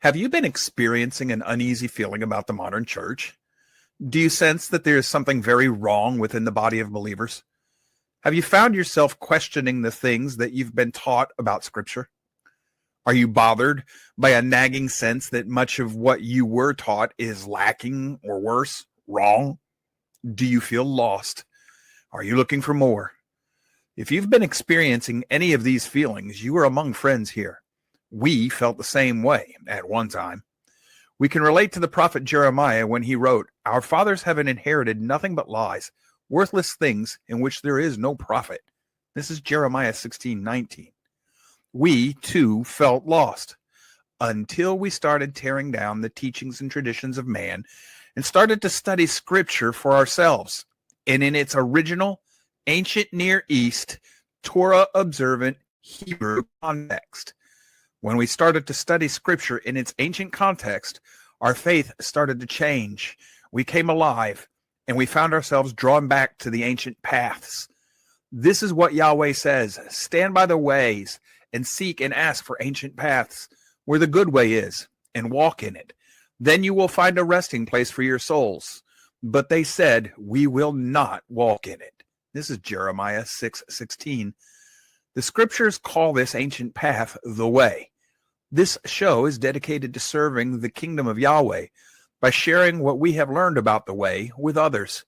Have you been experiencing an uneasy feeling about the modern church? Do you sense that there is something very wrong within the body of believers? Have you found yourself questioning the things that you've been taught about Scripture? Are you bothered by a nagging sense that much of what you were taught is lacking or worse, wrong? Do you feel lost? Are you looking for more? If you've been experiencing any of these feelings, you are among friends here. We felt the same way at one time. We can relate to the prophet Jeremiah when he wrote, "Our fathers have inherited nothing but lies, worthless things in which there is no profit." This is Jeremiah 16:19. We, too, felt lost until we started tearing down the teachings and traditions of man and started to study Scripture for ourselves. And in its original, ancient Near East, Torah-observant Hebrew context. When we started to study Scripture in its ancient context, our faith started to change. We came alive, and we found ourselves drawn back to the ancient paths. This is what Yahweh says: stand by the ways and seek and ask for ancient paths, where the good way is, and walk in it. Then you will find a resting place for your souls. But they said, we will not walk in it. This is Jeremiah 6:16. The Scriptures call this ancient path the way. This show is dedicated to serving the kingdom of Yahweh by sharing what we have learned about the way with others.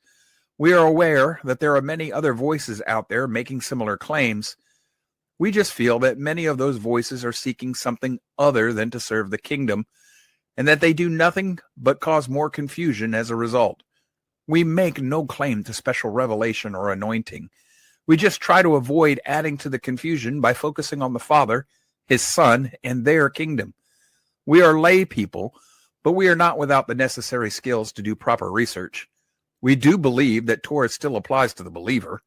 We are aware that there are many other voices out there making similar claims. We just feel that many of those voices are seeking something other than to serve the kingdom, and that they do nothing but cause more confusion as a result. We make no claim to special revelation or anointing. We just try to avoid adding to the confusion by focusing on the Father, His Son, and their kingdom. We are lay people, but we are not without the necessary skills to do proper research. We do believe that Torah still applies to the believer,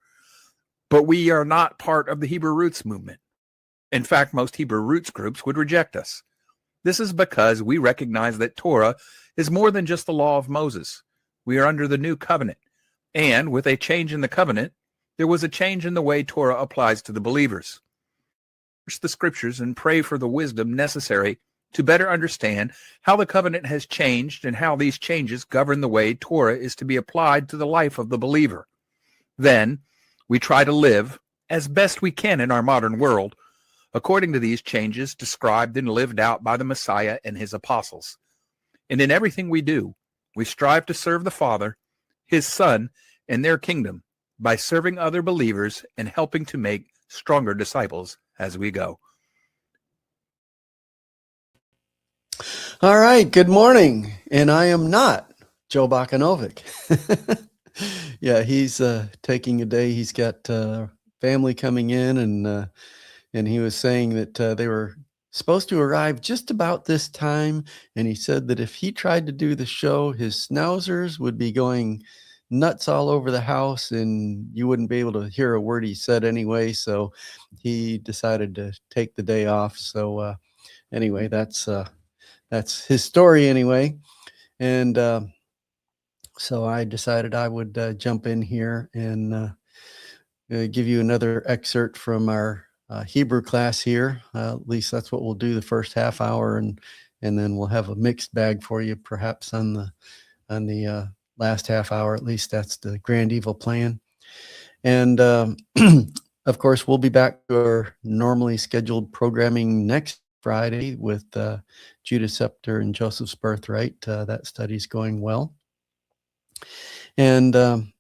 but we are not part of the Hebrew Roots movement. In fact, most Hebrew Roots groups would reject us. This is because we recognize that Torah is more than just the law of Moses. We are under the new covenant, and with a change in the covenant, there was a change in the way Torah applies to the believers. Search the Scriptures and pray for the wisdom necessary to better understand how the covenant has changed and how these changes govern the way Torah is to be applied to the life of the believer. Then, we try to live, as best we can in our modern world, according to these changes described and lived out by the Messiah and his apostles. And in everything we do, we strive to serve the Father, His Son, and their kingdom by serving other believers and helping to make stronger disciples as we go. All right, good morning. And I am not Joe Bakanovic. Yeah, he's taking a day. He's got family coming in, and he was saying that they were supposed to arrive just about this time, and he said that if he tried to do the show, his schnauzers would be going nuts all over the house, and you wouldn't be able to hear a word he said anyway, so he decided to take the day off. So anyway, that's his story anyway. And so I decided I would jump in here and give you another excerpt from our Hebrew class here. At least that's what we'll do the first half hour, and then we'll have a mixed bag for you perhaps on the last half hour. At least that's the grand evil plan. And of course, we'll be back to our normally scheduled programming next Friday with Judah Scepter and Joseph's Birthright. That study's going well. And of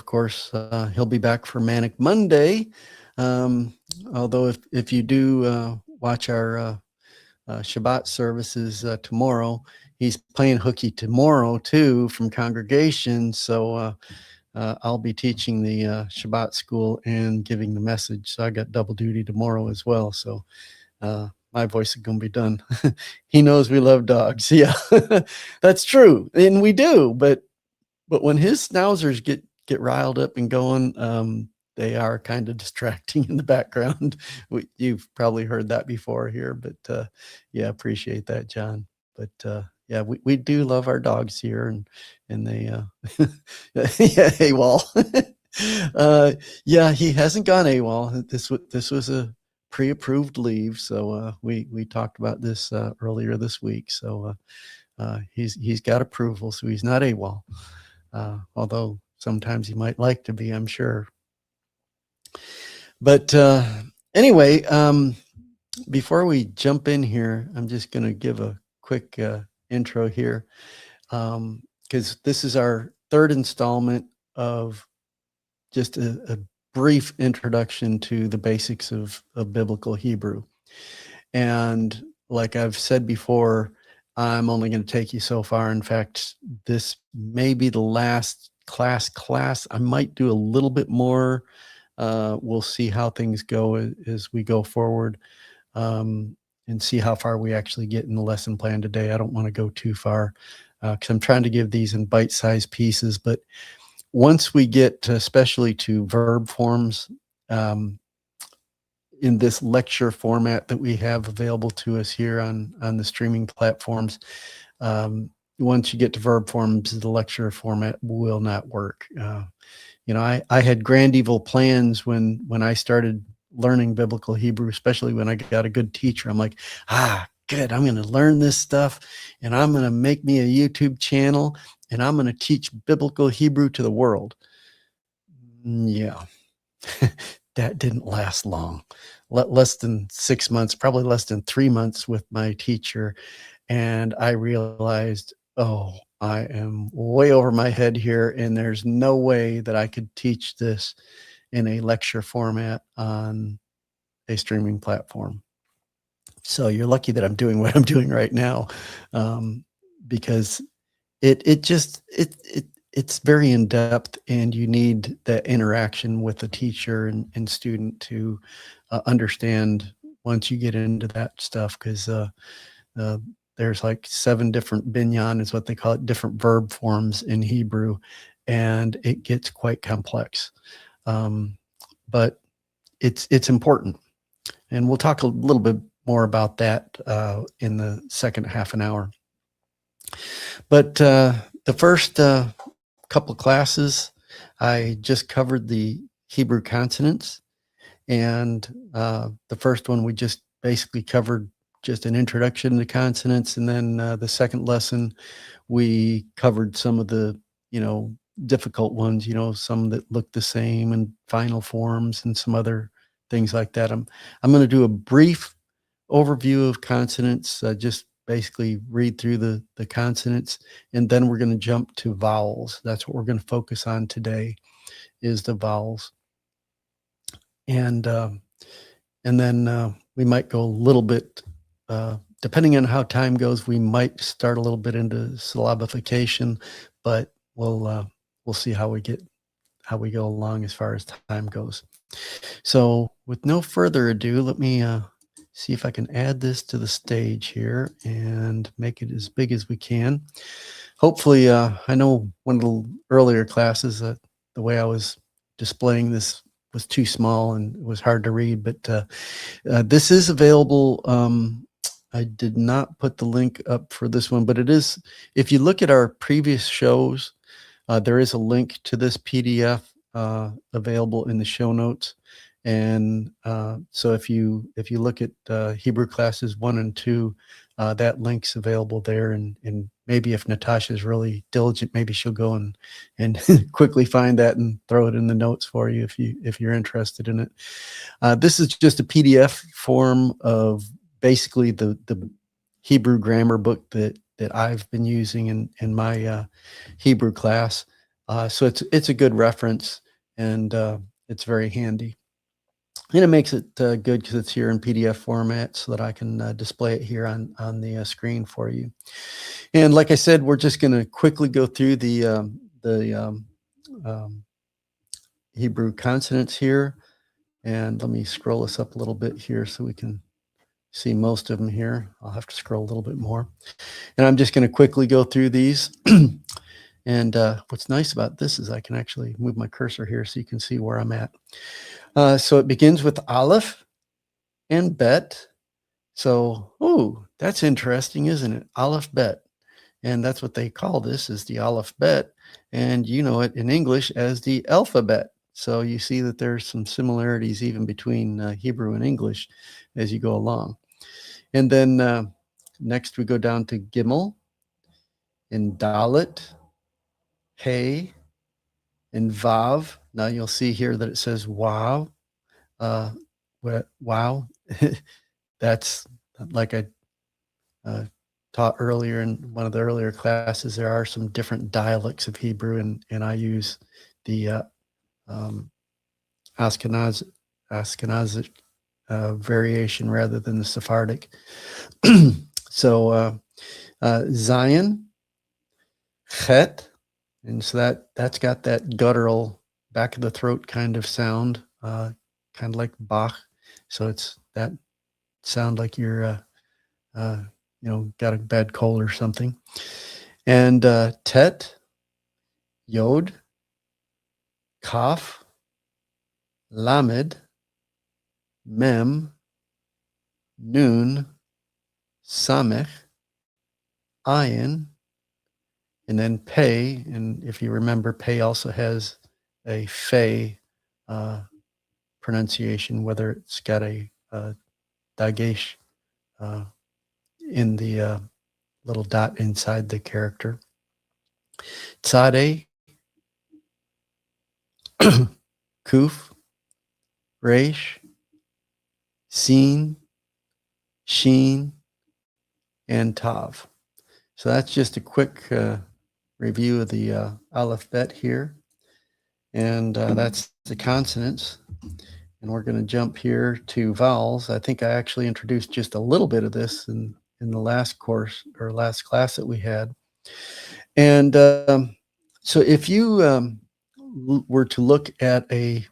course, he'll be back for Manic Monday. Although if you do watch our Shabbat services tomorrow, he's playing hooky tomorrow too from congregation. So I'll be teaching the Shabbat school and giving the message. So I got double duty tomorrow as well. So my voice is going to be done. He knows we love dogs. Yeah, that's true. And we do. But when his schnauzers get riled up and going, they are kind of distracting in the background. You've probably heard that before here, but yeah, appreciate that, John. But yeah, we do love our dogs here, and they yeah, AWOL. Yeah, he hasn't gone AWOL. This was a pre-approved leave. So we talked about this earlier this week. So he's got approval, so he's not AWOL. Although sometimes he might like to be, I'm sure. But anyway, before we jump in here, I'm just going to give a quick intro here, because this is our third installment of just a brief introduction to the basics of biblical Hebrew. And like I've said before, I'm only going to take you so far. In fact, this may be the last class. I might do a little bit more. We'll see how things go as we go forward, and see how far we actually get in the lesson plan today. I don't want to go too far because I'm trying to give these in bite-sized pieces. But once we get especially to verb forms, in this lecture format that we have available to us here on the streaming platforms, once you get to verb forms, the lecture format will not work. I had grand evil plans when I started learning biblical Hebrew, especially when I got a good teacher. I'm like, good, I'm going to learn this stuff, and I'm going to make me a YouTube channel, and I'm going to teach biblical Hebrew to the world. Yeah. That didn't last long. Less than 6 months, probably less than 3 months with my teacher. And I realized, I am way over my head here, and there's no way that I could teach this in a lecture format on a streaming platform. So you're lucky that I'm doing what I'm doing right now, because it's very in depth, and you need that interaction with the teacher and student to understand once you get into that stuff, because there's like 7 different binyan is what they call it, different verb forms in Hebrew, and it gets quite complex. But it's important, and we'll talk a little bit more about that in the second half an hour. But the first couple classes, I just covered the Hebrew consonants, and the first one we just basically covered just an introduction to consonants, and then the second lesson we covered some of the difficult ones, some that look the same, and final forms, and some other things like that. I'm going to do a brief overview of consonants, just basically read through the consonants, and then we're going to jump to vowels. That's what we're going to focus on today, is the vowels. And then we might go a little bit, depending on how time goes, we might start a little bit into syllabification, but we'll see how we go along as far as time goes. So with no further ado, let me see if I can add this to the stage here and make it as big as we can. Hopefully, I know one of the earlier classes, the way I was displaying this was too small and it was hard to read, but this is available. I did not put the link up for this one, but it is, if you look at our previous shows, there is a link to this PDF available in the show notes. And so if you look at Hebrew classes 1 and 2, that link's available there. And maybe if Natasha's really diligent, maybe she'll go and quickly find that and throw it in the notes for you if you're interested in it. This is just a PDF form of basically the Hebrew grammar book that I've been using in my Hebrew class. So it's a good reference, and it's very handy. And it makes it good because it's here in PDF format, so that I can display it here on the screen for you. And like I said, we're just going to quickly go through the Hebrew consonants here. And let me scroll this up a little bit here so we can see most of them here. I'll have to scroll a little bit more. And I'm just going to quickly go through these. And what's nice about this is I can actually move my cursor here so you can see where I'm at. So it begins with Aleph and Bet. So, that's interesting, isn't it? Aleph Bet. And that's what they call this, is the Aleph Bet. And you know it in English as the alphabet. So you see that there's some similarities even between Hebrew and English as you go along. And then next we go down to Gimel and Dalet, Hey, and Vav. Now you'll see here that it says Wow. Wow. That's like I taught earlier in one of the earlier classes. There are some different dialects of Hebrew, and I use the Ashkenazic variation rather than the Sephardic. So Zion, Chet, and so that's got that guttural back of the throat kind of sound, kind of like Bach. So it's that sound like you're got a bad cold or something. And Tet, Yod, Kaf, Lamed, Mem, Nun, Samech, Ayin, and then Pei. And if you remember, Pei also has a Fe pronunciation, whether it's got a dagesh in the little dot inside the character. Tzadeh, Kuf, Resh, Sin, Sheen, and Tav. So that's just a quick review of the alphabet here. And that's the consonants. And we're going to jump here to vowels. I think I actually introduced just a little bit of this in the last course or last class that we had. And so if you were to look at an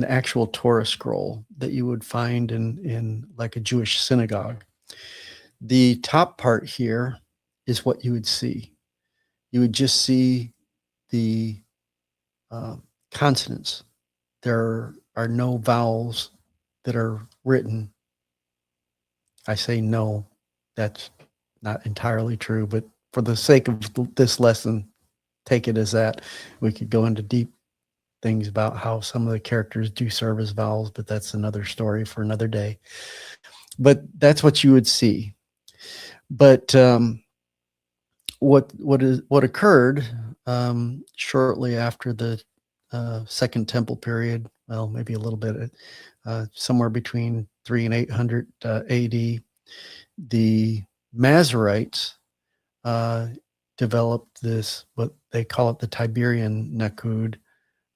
actual Torah scroll that you would find in like a Jewish synagogue, the top part here is what you would see. You would just see the consonants. There are no vowels that are written. I say no, that's not entirely true, but for the sake of this lesson, take it as that. We could go into deep things about how some of the characters do serve as vowels, but that's another story for another day. But that's what you would see. But what occurred shortly after the Second Temple period, well, maybe a little bit, somewhere between 300 and 800 AD, the Masoretes developed this, what they call it, the Tiberian Nakud.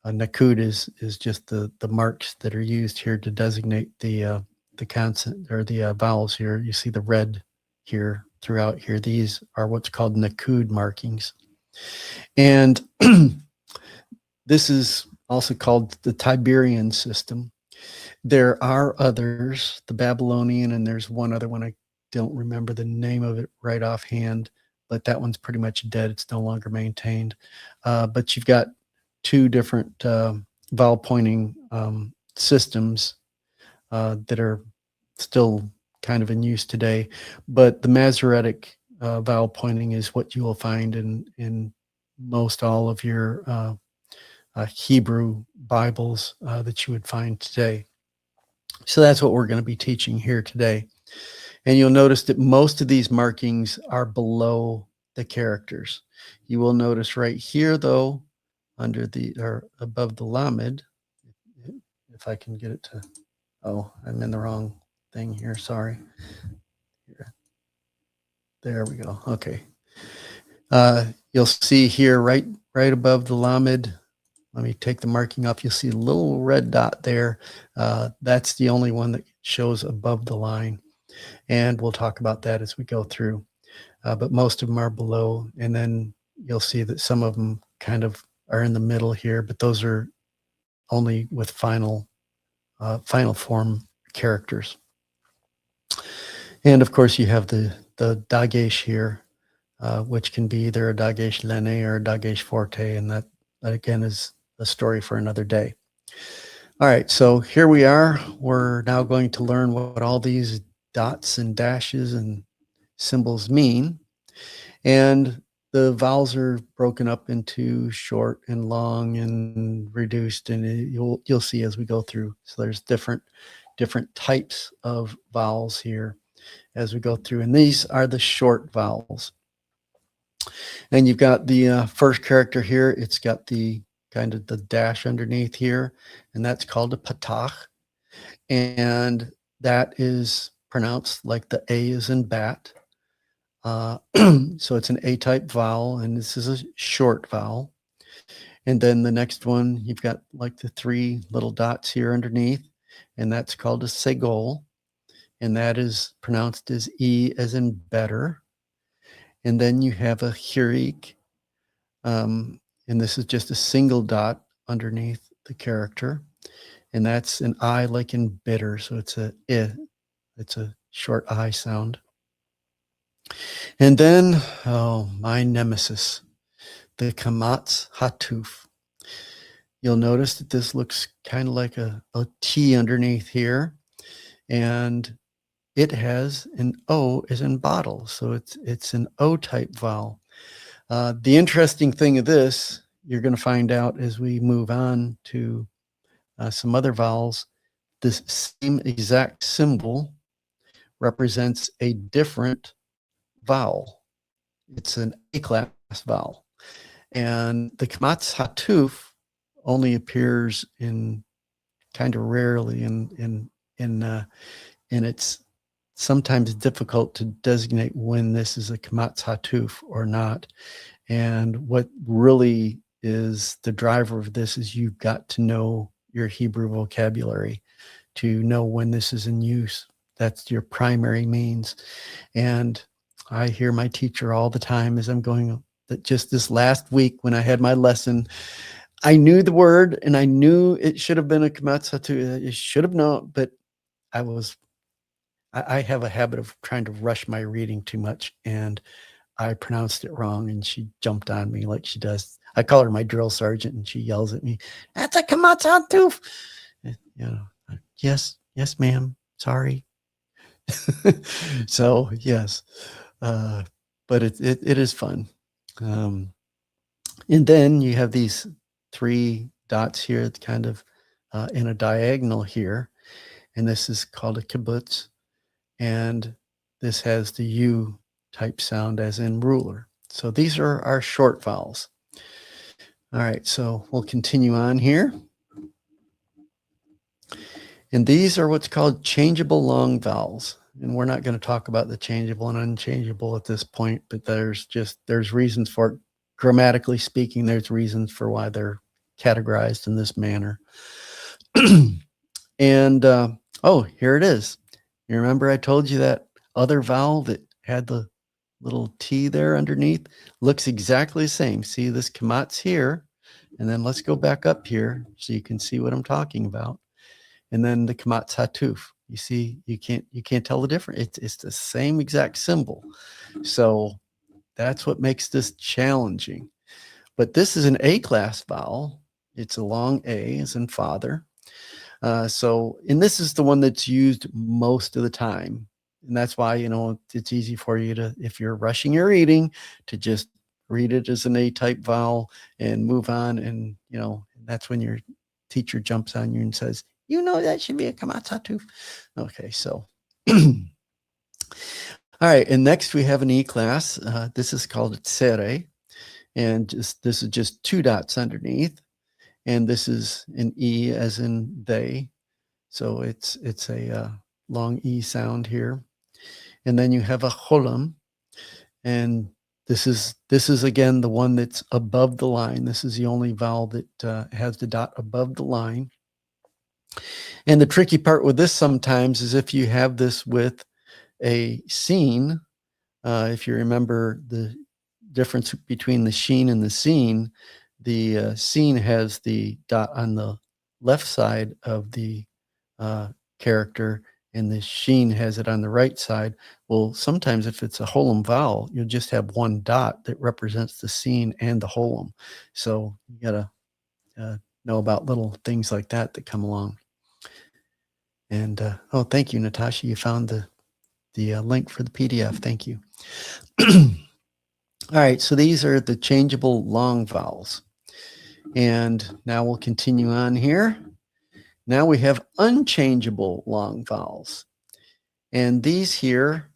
Nakud is just the marks that are used here to designate the consonant or the vowels here. You see the red here throughout here. These are what's called Nakud markings. And this is also called the Tiberian system. There are others, the Babylonian, and there's one other one. I don't remember the name of it right offhand, but that one's pretty much dead. It's no longer maintained. But you've got two different vowel pointing systems that are still kind of in use today. But the Masoretic vowel pointing is what you will find in most all of your Hebrew Bibles that you would find today. So that's what we're going to be teaching here today. And you'll notice that most of these markings are below the characters. You will notice right here, though, under the or above the Lamed, if I can get it to, oh, I'm in the wrong thing here. Sorry. Here. There we go. Okay. You'll see here right above the Lamed. Let me take the marking off. You'll see a little red dot there. That's the only one that shows above the line. And we'll talk about that as we go through. But most of them are below. And then you'll see that some of them kind of are in the middle here, but those are only with final form characters. And of course, you have the Dagesh here, which can be either a Dagesh Lene or a Dagesh Forte. And that again is a story for another day. All right, so here we are. We're now going to learn what all these dots and dashes and symbols mean. And the vowels are broken up into short and long and reduced, and you'll see as we go through. So there's different types of vowels here as we go through, and these are the short vowels. And you've got the first character here. It's got the kind of the dash underneath here, and that's called a patach, and that is pronounced like the A is in bat. So it's an A-type vowel, and this is a short vowel. And then the next one, you've got like the 3 little dots here underneath, and that's called a segol, and that is pronounced as E as in better. And then you have a hirik, and this is just a single dot underneath the character, and that's an I like in bitter, so it's a I. It's a short I sound. And then, oh, my nemesis, the kamatz hatuf. You'll notice that this looks kind of like a T underneath here, and it has an O as in bottle, so it's an O-type vowel. The interesting thing of this, you're going to find out as we move on to some other vowels, this same exact symbol represents a different vowel. It's an A-class vowel. And the kamatz hatuf only appears in kind of rarely, and it's sometimes difficult to designate when this is a kamatz hatuf or not. And what really is the driver of this is you've got to know your Hebrew vocabulary to know when this is in use. That's your primary means. And I hear my teacher all the time as I'm going, that just this last week when I had my lesson, I knew the word and I knew it should have been a kamatz hatuf. It should have known, but I have a habit of trying to rush my reading too much, and I pronounced it wrong, and she jumped on me like she does. I call her my drill sergeant, and she yells at me, "That's a kamatz hatuf." Yes, ma'am. Sorry. So yes, but it is fun. And then you have these 3 dots here, kind of in a diagonal here, and this is called a kibbutz, and this has the U type sound as in ruler. So these are our short vowels. All right, so we'll continue on here. And these are what's called changeable long vowels. And we're not going to talk about the changeable and unchangeable at this point, but there's reasons for it. Grammatically speaking, there's reasons for why they're categorized in this manner. And oh, here it is. You remember I told you that other vowel that had the little T there underneath? Looks exactly the same. See this kamatz here, and then let's go back up here so you can see what I'm talking about. And then the kamatz hatuf. You see, you can't tell the difference. It's the same exact symbol. So that's what makes this challenging. But this is an A-class vowel. It's a long A as in father. And this is the one that's used most of the time. And that's why, it's easy for you to, if you're rushing your reading, to just read it as an A-type vowel and move on. And, that's when your teacher jumps on you and says, that should be a kamatz hatuf. Okay, so. All right, and next we have an E-class. This is called tsere, and this is just 2 dots underneath, and this is an E as in they, so it's a long E sound here. And then you have a cholam, and this is again the one that's above the line. This is the only vowel that has the dot above the line. And the tricky part with this sometimes is if you have this with a scene, if you remember the difference between the sheen and the scene, the scene has the dot on the left side of the character, and the sheen has it on the right side. Well, sometimes if it's a holum vowel, you'll just have 1 dot that represents the scene and the holum. So you got to know about little things like that come along. And oh, thank you, Natasha. You found the link for the PDF. Thank you. All right, so these are the changeable long vowels. And now we'll continue on here. Now we have unchangeable long vowels. And these here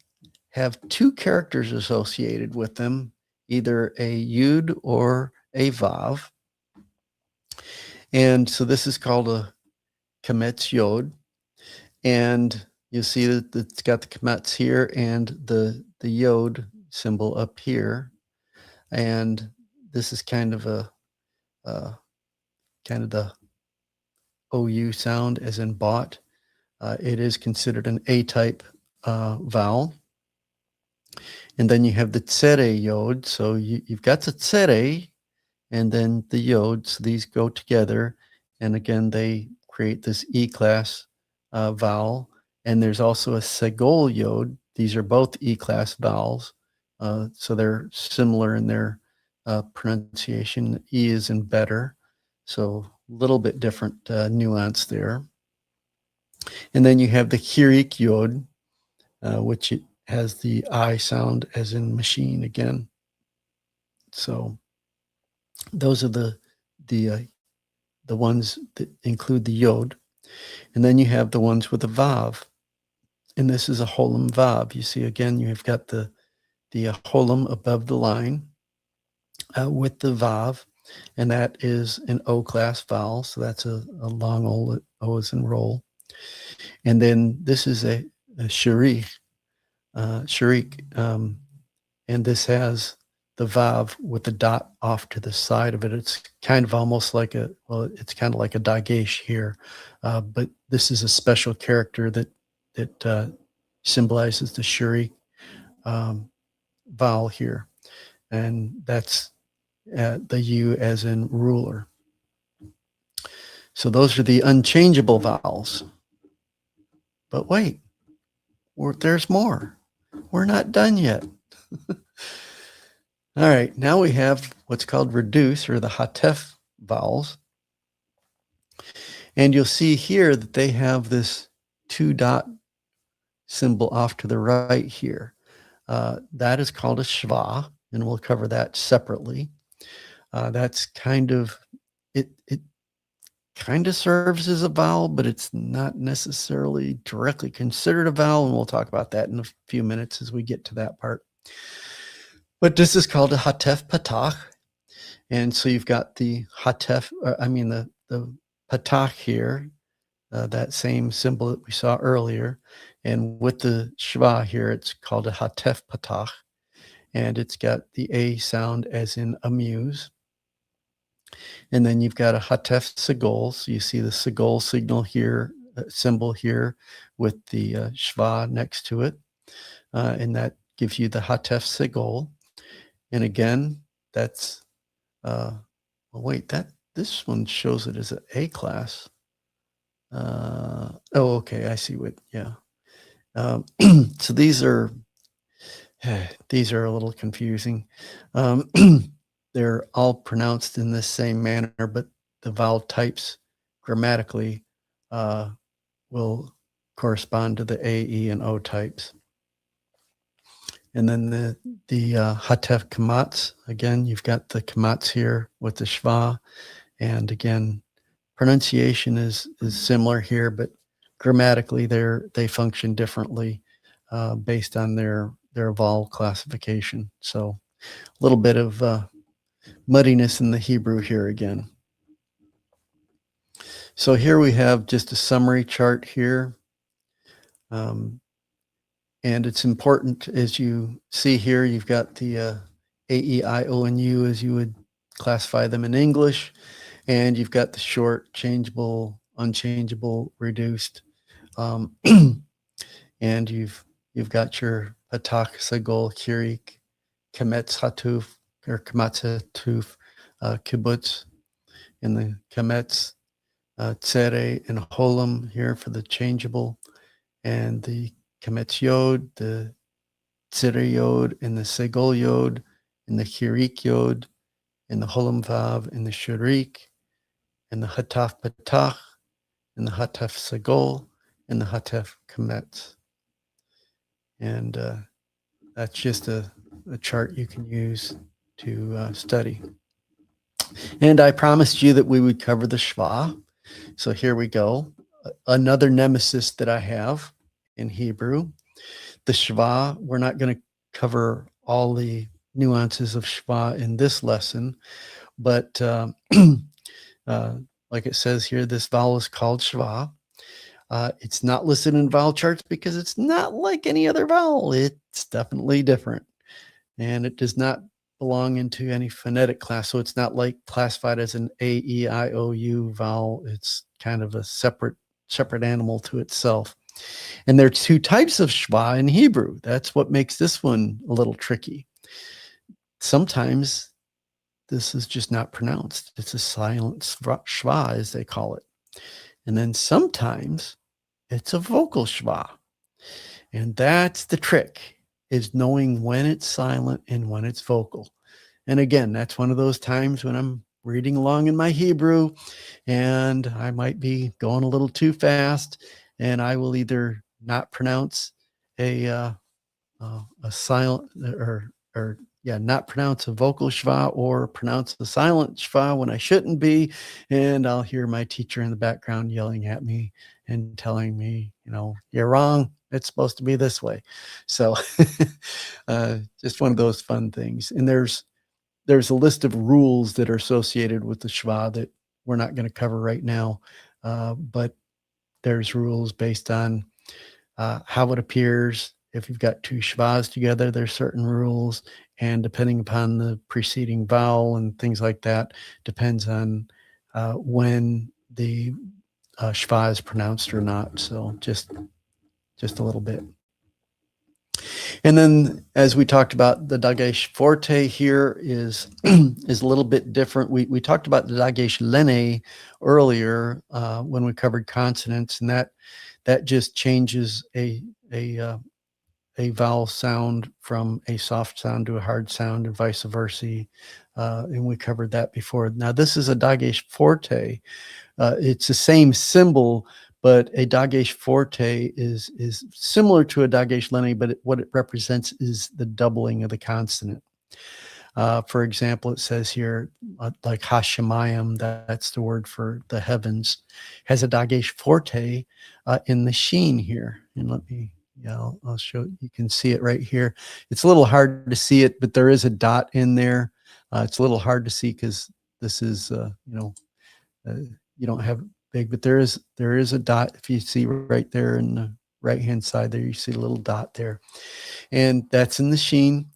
have two characters associated with them, either a yud or a vav. And so this is called a kametz yod. And you see that it's got the kametz here and the yod symbol up here. And this is kind of the OU sound, as in bought. It is considered an A-type vowel. And then you have the tsere yod. So you've got the tsere and then the yod. So these go together. And again, they create this E-class vowel. And there's also a segol yod. These are both E-class vowels. So they're similar in their pronunciation. E is in better. So a little bit different nuance there. And then you have the hirik yod, which it has the I sound as in machine again. So those are the ones that include the yod. And then you have the ones with the vav. And this is a holem vav. You see, again, you've got the holem above the line with the vav. And that is an O-class vowel. So that's a long O as in roll. And then this is a sharik, and this has the vav with the dot off to the side of it. It's kind of almost like it's kind of like a dagesh here, but this is a special character that symbolizes the sharik vowel here, and that's the U as in ruler. So those are the unchangeable vowels. But wait, there's more. We're not done yet. All right, now we have what's called reduce, or the hatef vowels. And you'll see here that they have this 2-dot symbol off to the right here. That is called a shva, and we'll cover that separately. That's kind of, it kind of serves as a vowel, but it's not necessarily directly considered a vowel, and we'll talk about that in a few minutes as we get to that part. But this is called a hatef patach, and so you've got the hatef, the patach here, that same symbol that we saw earlier, and with the shva here, it's called a hatef patach, and it's got the A sound as in amuse. And then you've got a hatef segol. So you see the segol signal here, symbol here with the shva next to it. And that gives you the hatef segol. And again, that's, this one shows it as an A class. Okay, I see what, yeah. So these are a little confusing. They're all pronounced in the same manner, but the vowel types grammatically will correspond to the A, E, and O types. And then the hatef kamatz, again, you've got the kamatz here with the shva. And again, pronunciation is similar here, but grammatically they function differently based on their vowel classification. So a little bit of muddiness in the Hebrew here again. So here we have just a summary chart here. And it's important, as you see here, you've got the A, E, I, O, and U as you would classify them in English. And you've got the short, changeable, unchangeable, reduced. And you've got your patach, segol, hirik, kametz hatuf, or kamatz hatuf, kibbutz, and the kametz, tsere, and holem here for the changeable, and the kametz yod, the tsere yod, and the segol yod, and the hirik yod, and the holem vav, and the sharik, and the hataf patach, and the hataf segol, and the hatef kametz. And that's just a a chart you can use to study. And I promised you that we would cover the Shva. So here we go. Another nemesis that I have in Hebrew. The Shva, we're not going to cover all the nuances of Shva in this lesson, but like it says here, this vowel is called Shva. It's not listed in vowel charts because it's not like any other vowel. It's definitely different. And it does not belong into any phonetic class. So it's not like classified as an A, E, I, O, U vowel. It's kind of a separate animal to itself. And there are two types of Shva in Hebrew. That's what makes this one a little tricky. Sometimes this is just not pronounced. It's a silent Shva, as they call it. And then sometimes it's a vocal Shva. And that's the trick, is knowing when it's silent and when it's vocal. And again, that's one of those times when I'm reading along in my Hebrew and I might be going a little too fast, and I will either not pronounce a silent not pronounce a vocal Shva or pronounce the silent Shva when I shouldn't be. And I'll hear my teacher in the background yelling at me and telling me, you're wrong. It's supposed to be this way. So just one of those fun things. And there's a list of rules that are associated with the Shva that we're not going to cover right now. But there's rules based on how it appears. If you've got two Shvas together, there's certain rules. And depending upon the preceding vowel and things like that, depends on when the Shva is pronounced or not. So just a little bit. And then, as we talked about, the Dagesh Forte here is a little bit different. We talked about the Dagesh Lene earlier when we covered consonants, and that just changes a vowel sound from a soft sound to a hard sound, and vice versa. And we covered that before. Now, this is a Dagesh Forte. It's the same symbol, but a Dagesh Forte is similar to a Dagesh Lene, but what it represents is the doubling of the consonant. For example, it says here, like Hashemayim, that's the word for the heavens, has a Dagesh Forte in the sheen here. And I'll show you can see it right here. It's a little hard to see it, but there is a dot in there. It's a little hard to see because this is, you don't have it big, but there is a dot. If you see right there in the right-hand side there, you see a little dot there. And that's in the sheen.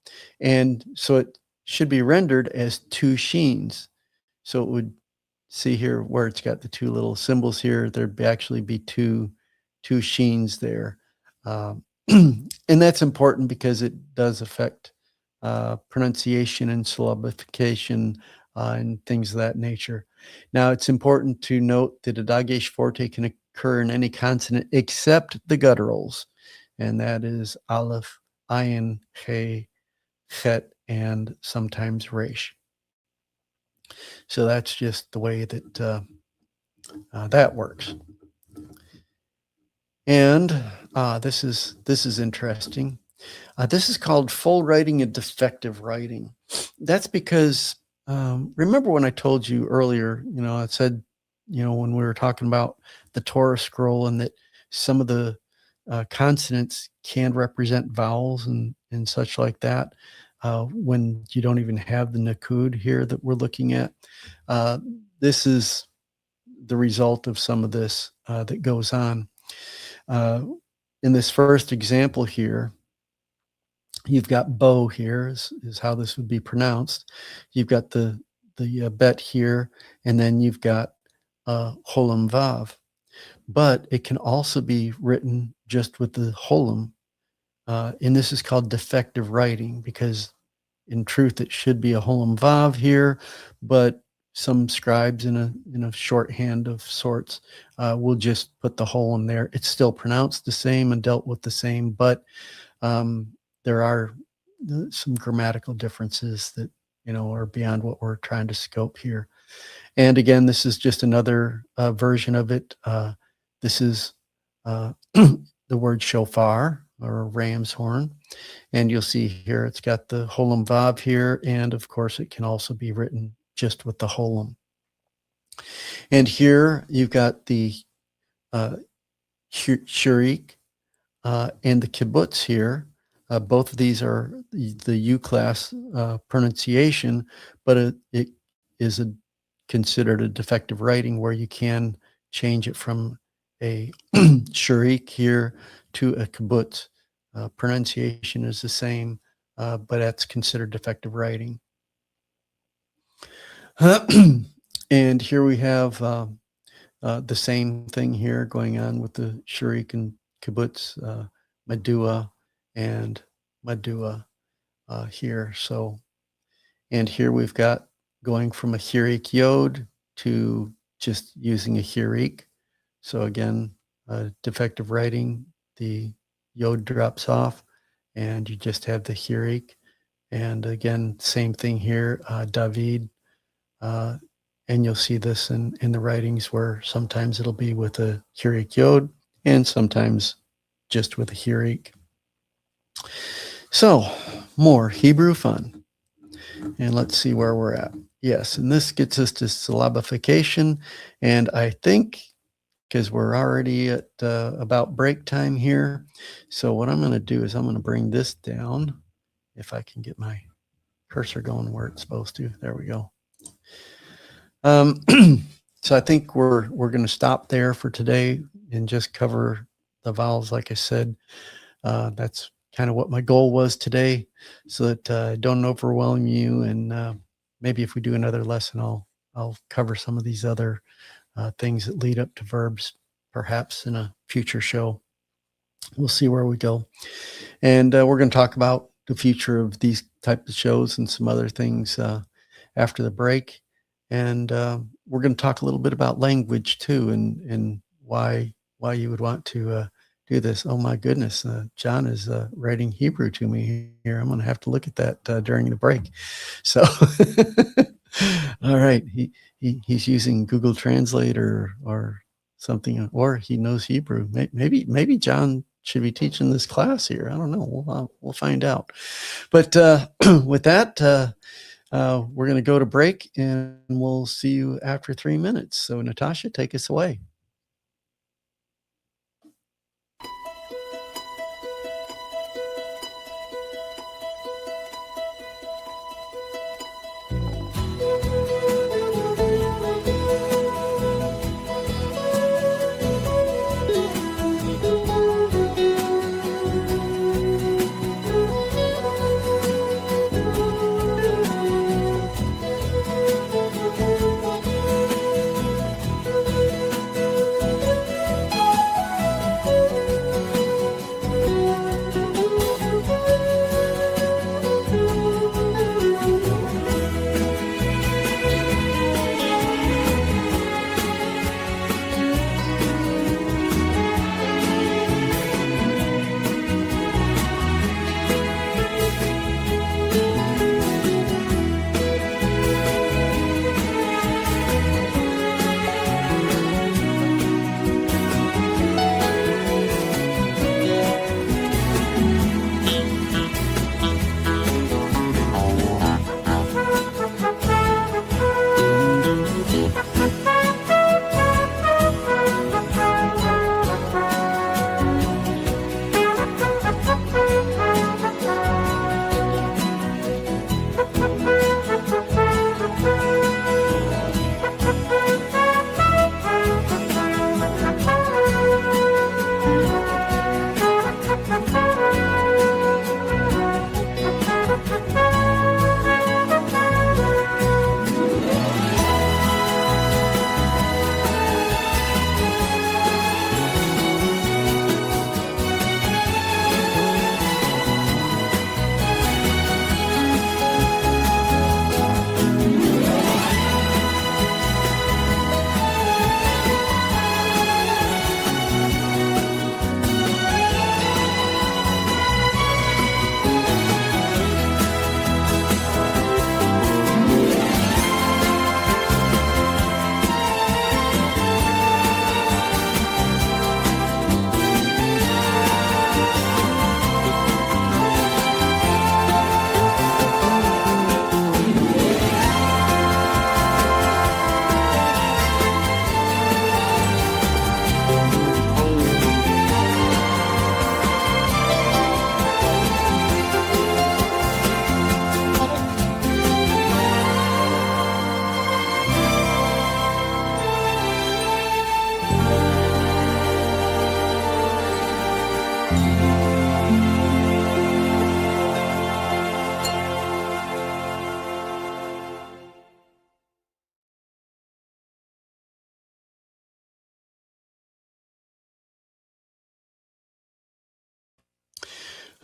And so it should be rendered as two sheens. So it would see here where it's got the two little symbols here, there'd actually be two sheens there. And that's important because it does affect pronunciation and syllabification and things of that nature. Now, it's important to note that a Dagesh Forte can occur in any consonant except the gutturals, and that is Aleph, Ayin, He, Chet, and sometimes Resh. So that's just the way that that works. And this is interesting. This is called full writing and defective writing. That's because remember when I told you earlier, I said, when we were talking about the Torah scroll, and that some of the consonants can represent vowels and such like that, when you don't even have the Nakud here that we're looking at. This is the result of some of this that goes on. In this first example here, you've got bo here is how this would be pronounced. You've got the bet here, and then you've got holam vav. But it can also be written just with the holam, and this is called defective writing, because in truth it should be a holam vav here, but some scribes in a shorthand of sorts will just put the hole in there. It's still pronounced the same and dealt with the same, but there are some grammatical differences that are beyond what we're trying to scope here. And again, this is just another version of it. This is the word shofar. or ram's horn. And you'll see here it's got the Holem Vav here, and of course it can also be written just with the Holem. And here you've got the Shurik and the Kibbutz here. Both of these are the U-class pronunciation, but it is considered a defective writing where you can change it from a Shurik here to a Kibbutz. Pronunciation is the same, but that's considered defective writing. And here we have the same thing here going on with the Shurik and Kibbutz, Madua and Madua here. So, and here we've got going from a Hirik Yod to just using a Hirik. So again, defective writing, the Yod drops off and you just have the Hirik. And again, same thing here, David. And you'll see this in the writings where sometimes it'll be with a Hirik Yod and sometimes just with a Hirik. So more Hebrew fun. And let's see where we're at. Yes, and this gets us to syllabification. And I think, because we're already at about break time here, so what I'm going to do is I'm going to bring this down, if I can get my cursor going where it's supposed to. There we go. So I think we're going to stop there for today and just cover the vowels. Like I said, that's kind of what my goal was today, so that I don't overwhelm you. And maybe if we do another lesson, I'll cover some of these other things that lead up to verbs, perhaps in a future show. We'll see where we go. And we're going to talk about the future of these types of shows and some other things after the break. And we're going to talk a little bit about language too, and why you would want to do this. Oh my goodness, John is writing Hebrew to me here. I'm going to have to look at that during the break. So, all right, he's using Google Translate or something, or he knows Hebrew. Maybe John should be teaching this class here. I don't know. We'll find out. But with that. We're going to go to break and we'll see you after 3 minutes. So Natasha, take us away.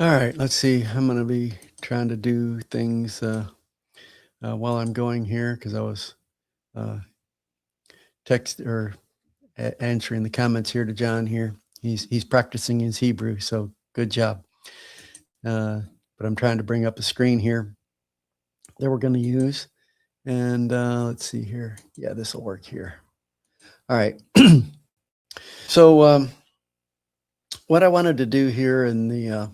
All right, let's see. I'm going to be trying to do things while I'm going here because I was answering the comments here to John here. He's practicing his Hebrew, so good job. But I'm trying to bring up a screen here that we're going to use. And let's see here. Yeah, this will work here. All right. So what I wanted to do here in the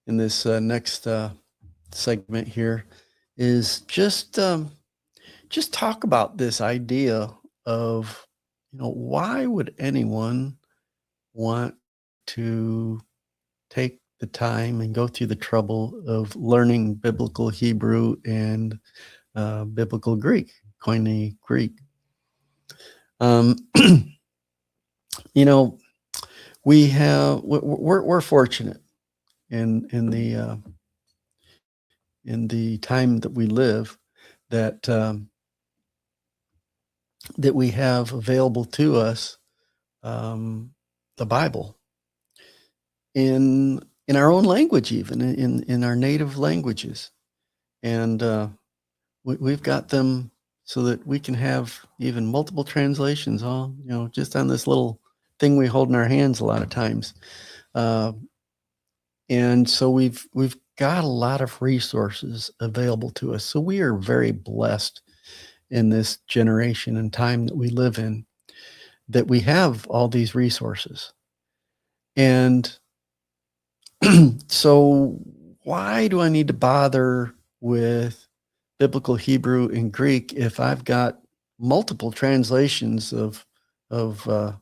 in this next segment here is just talk about this idea of, why would anyone want to take the time and go through the trouble of learning biblical Hebrew and biblical Greek, Koine Greek? We're fortunate in the time that we live that that we have available to us the Bible in our own language, even in our native languages, and we've got them so that we can have even multiple translations, all just on this little thing we hold in our hands a lot of times. And so we've got a lot of resources available to us. So we are very blessed in this generation and time that we live in, that we have all these resources. And so why do I need to bother with biblical Hebrew and Greek if I've got multiple translations of the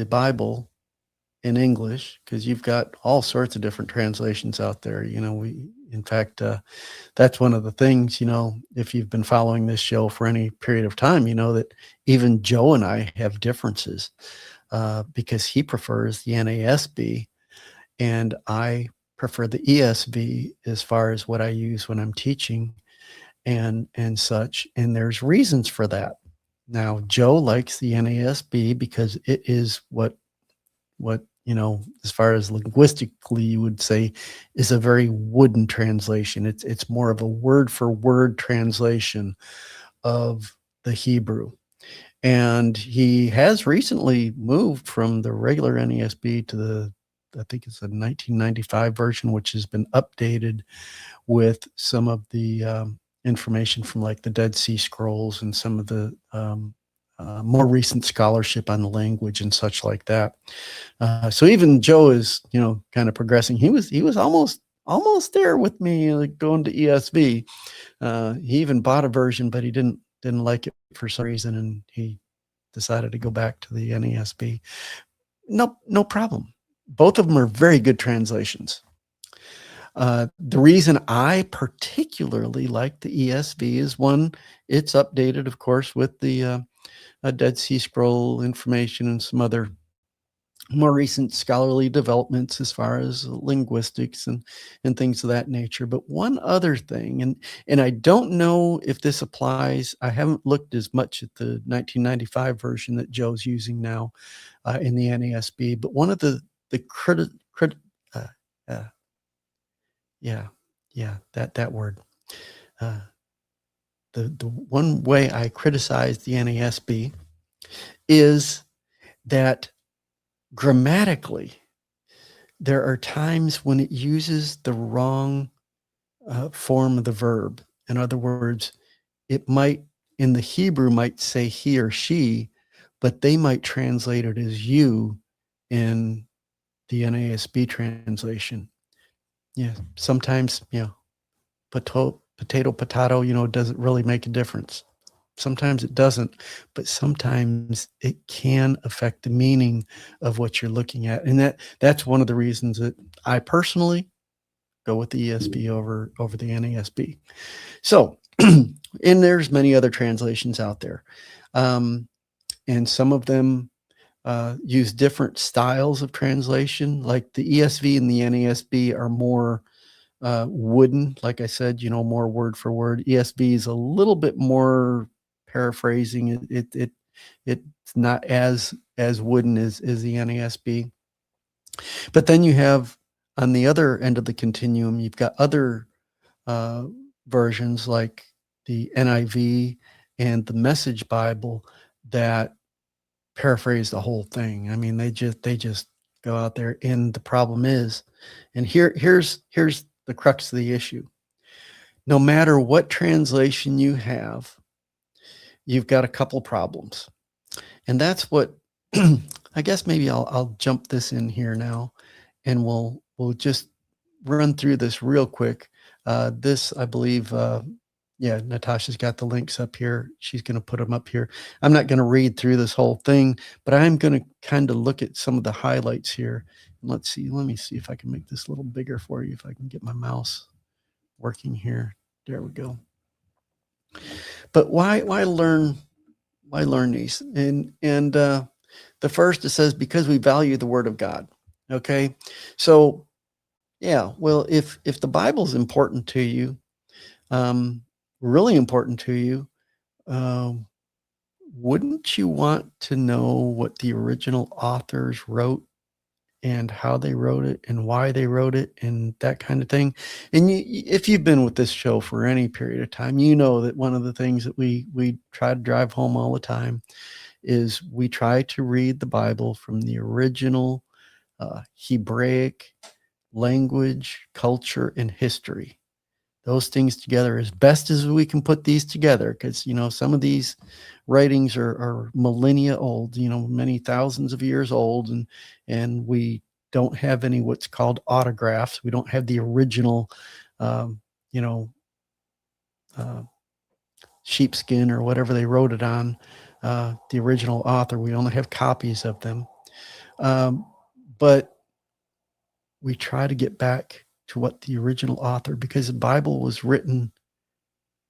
Bible in English? Because you've got all sorts of different translations out there. In fact, that's one of the things, if you've been following this show for any period of time, that even Joe and I have differences because he prefers the NASB and I prefer the ESV as far as what I use when I'm teaching and such. And there's reasons for that. Now, Joe likes the NASB because it is what as far as linguistically you would say is a very wooden translation. It's more of a word for word translation of the Hebrew. And he has recently moved from the regular NASB to I think it's a 1995 version, which has been updated with some of the information from like the Dead Sea Scrolls and some of the more recent scholarship on the language and such like that. So even Joe is, kind of progressing. He was almost there with me, like going to ESV. He even bought a version, but he didn't like it for some reason, and he decided to go back to the NASB. No problem. Both of them are very good translations. The reason I particularly like the ESV is, one, it's updated, of course, with the Dead Sea Scroll information and some other more recent scholarly developments as far as linguistics and things of that nature. But one other thing, and I don't know if this applies, I haven't looked as much at the 1995 version that Joe's using now in the NASB, but one of the that word. The one way I criticize the NASB is that grammatically, there are times when it uses the wrong form of the verb. In other words, it might, in the Hebrew, might say he or she, but they might translate it as you in the NASB translation. Yeah, sometimes, potato, doesn't really make a difference. Sometimes it doesn't, but sometimes it can affect the meaning of what you're looking at. And that's one of the reasons that I personally go with the ESV over the NASB. So, and there's many other translations out there. And some of them use different styles of translation, like the ESV and the NASB are more wooden, like I said, more word for word. ESV is a little bit more paraphrasing. It's not as wooden as the NASB. But then you have on the other end of the continuum, you've got other versions like the NIV and the Message Bible that paraphrase the whole thing. I mean, they just go out there, and the problem is, and here's the crux of the issue. No matter what translation you have, you've got a couple problems. And that's what I guess maybe I'll jump this in here now, and we'll just run through this real quick. This, I believe, yeah, Natasha's got the links up here. She's going to put them up here. I'm not going to read through this whole thing, but I'm going to kind of look at some of the highlights here. Let's see. Let me see if I can make this a little bigger for you, if I can get my mouse working here. There we go. But why learn these? And the first, it says, because we value the Word of God. Okay, so yeah, well, if the Bible's important to you, really important to you, wouldn't you want to know what the original authors wrote and how they wrote it and why they wrote it and that kind of thing? And if you've been with this show for any period of time, you know that one of the things that we try to drive home all the time is we try to read the Bible from the original Hebraic language, culture, and history. Those things together as best as we can put these together, because some of these writings are millennia old, many thousands of years old, and we don't have any what's called autographs. We don't have the original sheepskin or whatever they wrote it on, the original author. We only have copies of them, but we try to get back to what the original author, because the Bible was written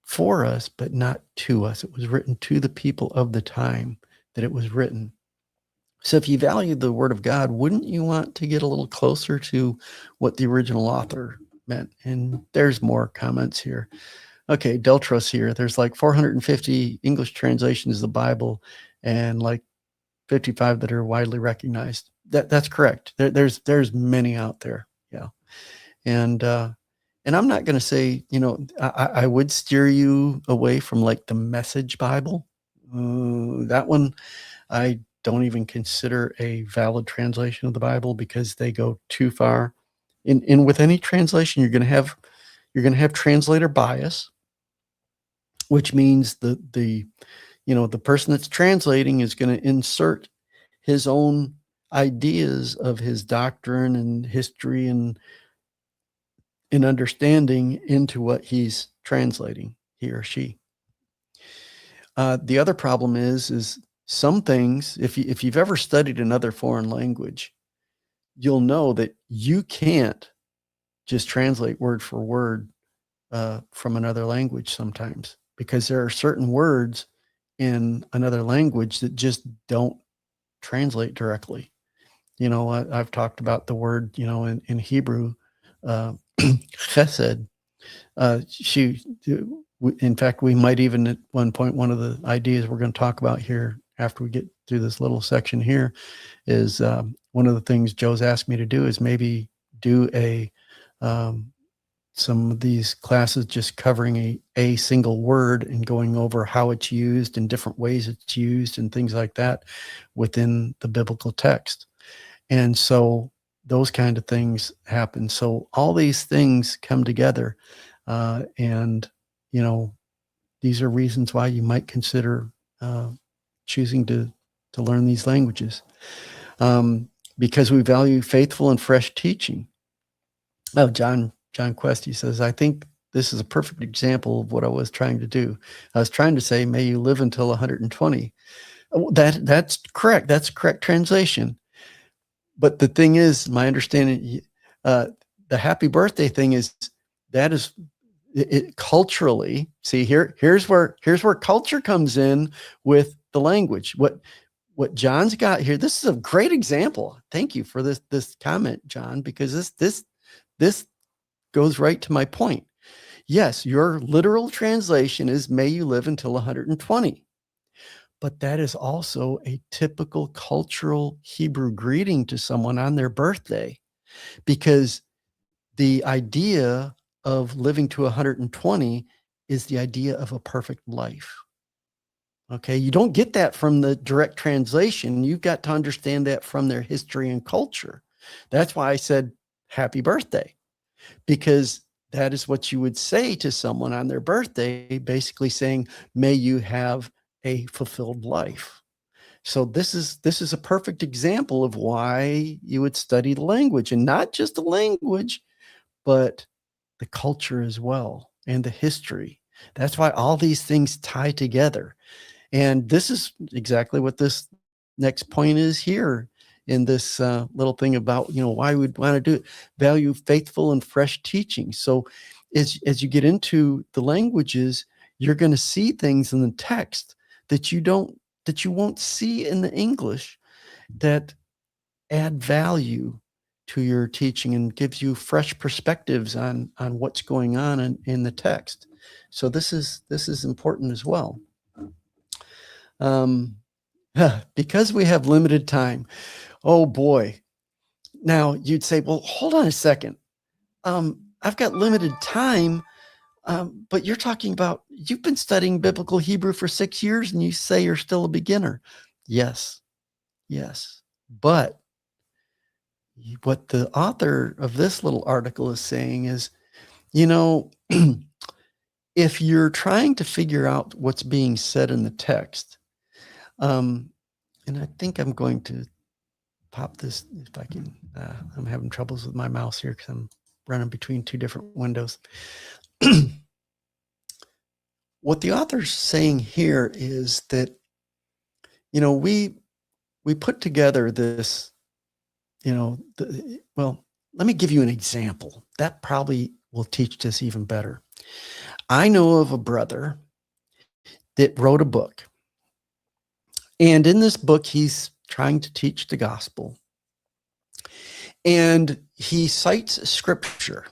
for us, but not to us. It was written to the people of the time that it was written. So if you value the Word of God, wouldn't you want to get a little closer to what the original author meant? And there's more comments here. Okay, Deltros here. There's like 450 English translations of the Bible and like 55 that are widely recognized. That's correct. There's many out there. Yeah. And I'm not going to say, I would steer you away from like the Message Bible. That one, I don't even consider a valid translation of the Bible, because they go too far. In with any translation, you're going to have translator bias, which means the person that's translating is going to insert his own ideas of his doctrine and history and understanding into what he's translating, he or she. The other problem is some things, if you've ever studied another foreign language, you'll know that you can't just translate word for word from another language sometimes, because there are certain words in another language that just don't translate directly. I've talked about the word, in Hebrew, chesed. In fact, we might even at one point, one of the ideas we're going to talk about here after we get through this little section here is one of the things Joe's asked me to do is maybe do some of these classes just covering a single word and going over how it's used and different ways it's used and things like that within the biblical text. And so those kind of things happen. So all these things come together, and these are reasons why you might consider choosing to learn these languages, because we value faithful and fresh teaching. Oh, John Questy says, I think this is a perfect example of what I was trying to do. I was trying to say, may you live until 120. That's correct. That's correct translation. But the thing is, my understanding, the happy birthday thing is it culturally. See, here's where culture comes in with the language. What John's got here, this is a great example. Thank you for this comment, John, because this goes right to my point. Yes, your literal translation is may you live until 120. but that is also a typical cultural Hebrew greeting to someone on their birthday, because the idea of living to 120 is the idea of a perfect life. Okay, you don't get that from the direct translation. You've got to understand that from their history and culture. That's why I said happy birthday, because that is what you would say to someone on their birthday, basically saying, may you have a fulfilled life. So this is a perfect example of why you would study the language, and not just the language, but the culture as well, and the history. That's why all these things tie together. And this is exactly what this next point is here in this little thing about, why we'd want to do it. Value faithful and fresh teaching. So as you get into the languages, you're going to see things in the text that you won't see in the English, that add value to your teaching and gives you fresh perspectives on what's going on in the text. So this is important as well. Because we have limited time. Oh boy. Now you'd say, well, hold on a second. I've got limited time, but you're talking about, you've been studying biblical Hebrew for 6 years and you say you're still a beginner. Yes. But what the author of this little article is saying is, if you're trying to figure out what's being said in the text, and I think I'm going to pop this if I can. I'm having troubles with my mouse here because I'm running between two different windows. What the author's saying here is that, we put together this, well, let me give you an example. That probably will teach this even better. I know of a brother that wrote a book. And in this book, he's trying to teach the gospel. And he cites scripture.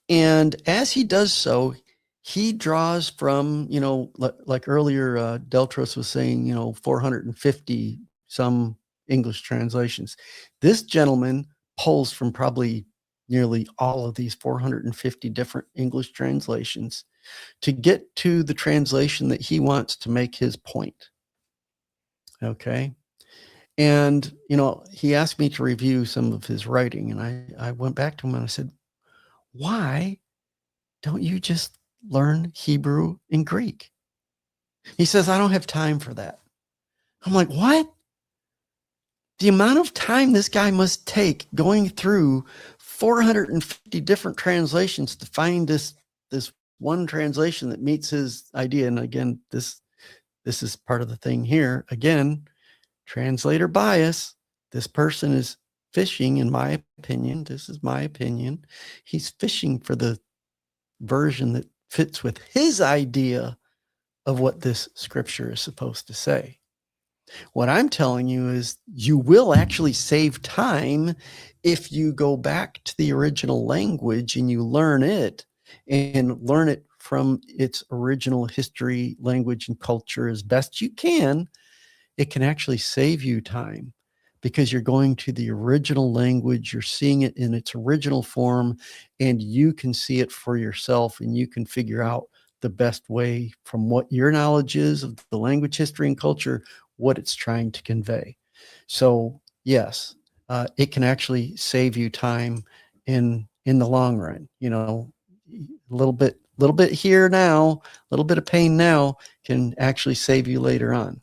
And as he does so, he draws from, like earlier, Deltros was saying, 450 some English translations. This gentleman pulls from probably nearly all of these 450 different English translations to get to the translation that he wants to make his point. Okay. And, he asked me to review some of his writing, and I went back to him and I said, why don't you just learn Hebrew and Greek? He says, I don't have time for that. I'm like, what? The amount of time this guy must take going through 450 different translations to find this one translation that meets his idea. And again, this is part of the thing here. Again, translator bias. This person is fishing, in my opinion. This is my opinion. He's fishing for the version that fits with his idea of what this scripture is supposed to say. What I'm telling you is you will actually save time if you go back to the original language and you learn it, and learn it from its original history, language, and culture as best you can. It can actually save you time because you're going to the original language, you're seeing it in its original form, and you can see it for yourself, and you can figure out the best way from what your knowledge is of the language, history, and culture, what it's trying to convey. So yes, it can actually save you time in the long run. A little bit here now, a little bit of pain now can actually save you later on.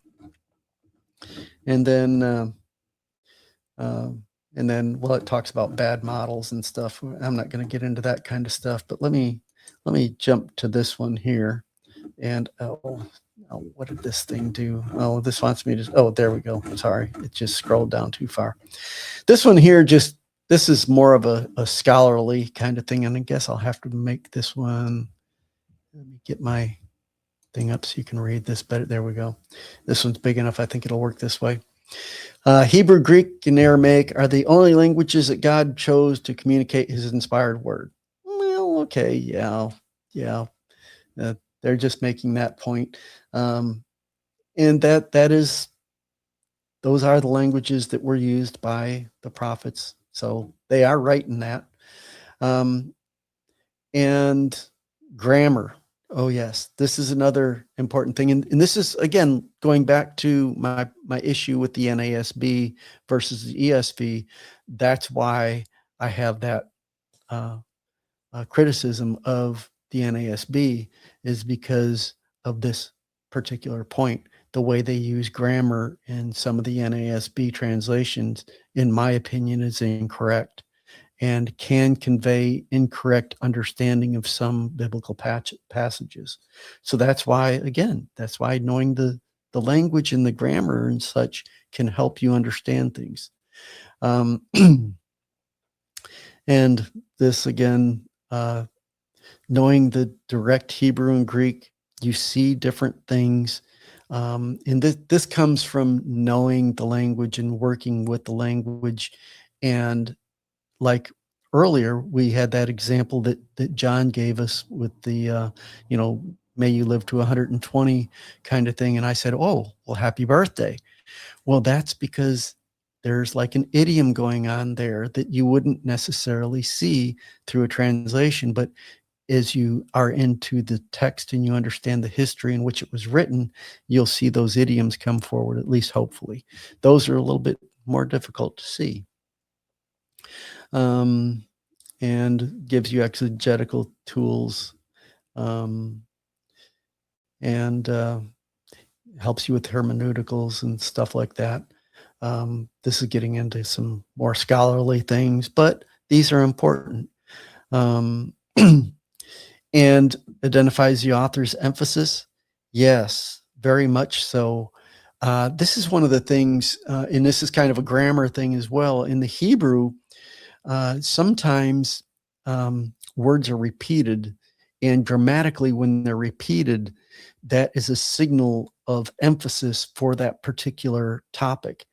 And then well, it talks about bad models and stuff. I'm not going to get into that kind of stuff, but let me jump to this one here. And what did this thing do? Oh, this wants me to, oh, there we go. Sorry. It just scrolled down too far. This one here, this is more of a scholarly kind of thing. And I guess I'll have to make this one, let me get my thing up so you can read this better. There we go. This one's big enough. I think it'll work this way. Hebrew, Greek, and Aramaic are the only languages that God chose to communicate his inspired word. Well, okay. Yeah. They're just making that point. And those are the languages that were used by the prophets. So they are right in that. And grammar. Oh yes, this is another important thing. And this is, again, going back to my issue with the NASB versus the ESV. That's why I have that criticism of the NASB, is because of this particular point. The way they use grammar in some of the NASB translations, in my opinion, is incorrect and can convey incorrect understanding of some biblical passages. So that's why, again, that's why knowing the language and the grammar and such can help you understand things. And this, again, knowing the direct Hebrew and Greek, you see different things. And this comes from knowing the language and working with the language. And like earlier, we had that example that John gave us with the, may you live to 120 kind of thing. And I said, oh, well, happy birthday. Well, that's because there's like an idiom going on there that you wouldn't necessarily see through a translation. But as you are into the text and you understand the history in which it was written, you'll see those idioms come forward, at least hopefully. Those are a little bit more difficult to see. And gives you exegetical tools, and helps you with hermeneuticals and stuff like that. This is getting into some more scholarly things, but these are important. And identifies the author's emphasis. Yes, very much so. This is one of the things, and this is kind of a grammar thing as well. In the Hebrew, sometimes words are repeated, and grammatically, when they're repeated, that is a signal of emphasis for that particular topic.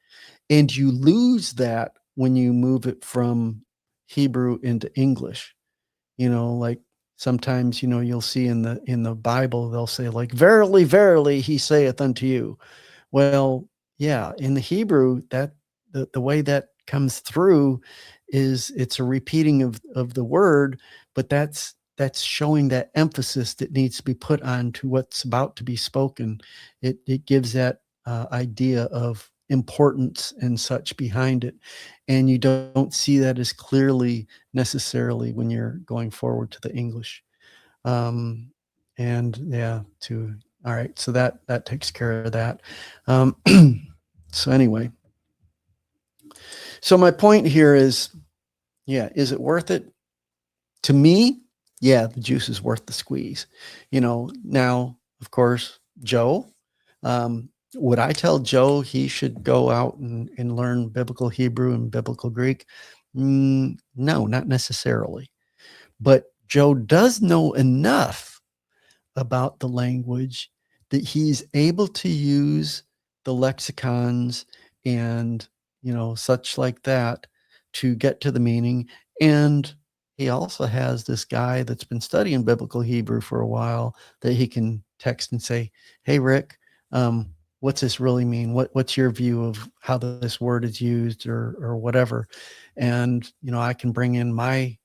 And you lose that when you move it from Hebrew into English. Like sometimes, you'll see in the Bible, they'll say like, verily, verily, he saith unto you. Well, yeah, in the Hebrew, that the way that comes through is it's a repeating of the word, but that's showing that emphasis that needs to be put on to what's about to be spoken. It gives that idea of importance and such behind it. And you don't see that as clearly necessarily when you're going forward to the English. All right. So that takes care of that. So anyway, so my point here is, is it worth it? To me, yeah, the juice is worth the squeeze. Now, of course, Joe, would I tell Joe he should go out and learn biblical Hebrew and biblical Greek? No, not necessarily. But Joe does know enough about the language that he's able to use the lexicons and, such like that to get to the meaning. And he also has this guy that's been studying biblical Hebrew for a while that he can text and say, hey, Rick, what's this really mean? What's your view of how this word is used or whatever? And, I can bring in my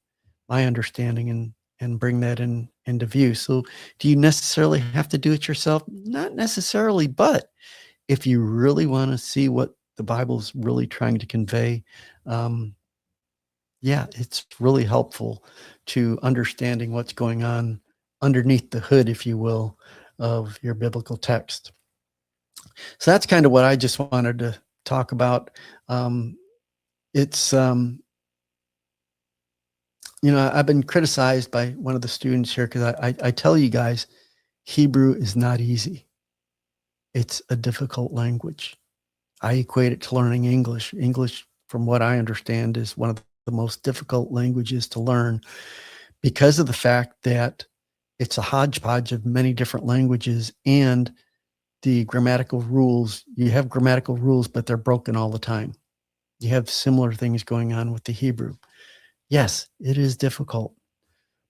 understanding and bring that into view. So do you necessarily have to do it yourself? Not necessarily, but if you really want to see what the Bible's really trying to convey, it's really helpful to understanding what's going on underneath the hood, if you will, of your biblical text. So that's kind of what I just wanted to talk about. It's, I've been criticized by one of the students here because I tell you guys, Hebrew is not easy. It's a difficult language. I equate it to learning English. English, from what I understand, is one of the most difficult languages to learn because of the fact that it's a hodgepodge of many different languages, and the grammatical rules, you have grammatical rules, but they're broken all the time. You have similar things going on with the Hebrew. Yes, it is difficult,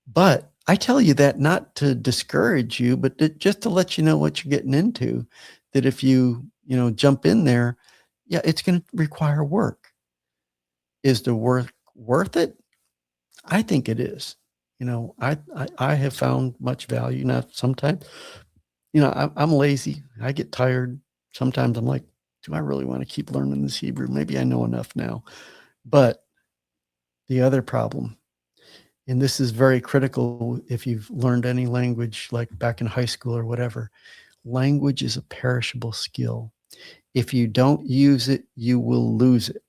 but I tell you that not to discourage you, but just to let you know what you're getting into. That if you jump in there, yeah, it's going to require work. Is the work worth it? I think it is. I have found much value. Now, sometimes, I'm lazy. I get tired. Sometimes I'm like, do I really want to keep learning this Hebrew? Maybe I know enough now. But the other problem, and this is very critical if you've learned any language like back in high school or whatever, language is a perishable skill. If you don't use it, you will lose it.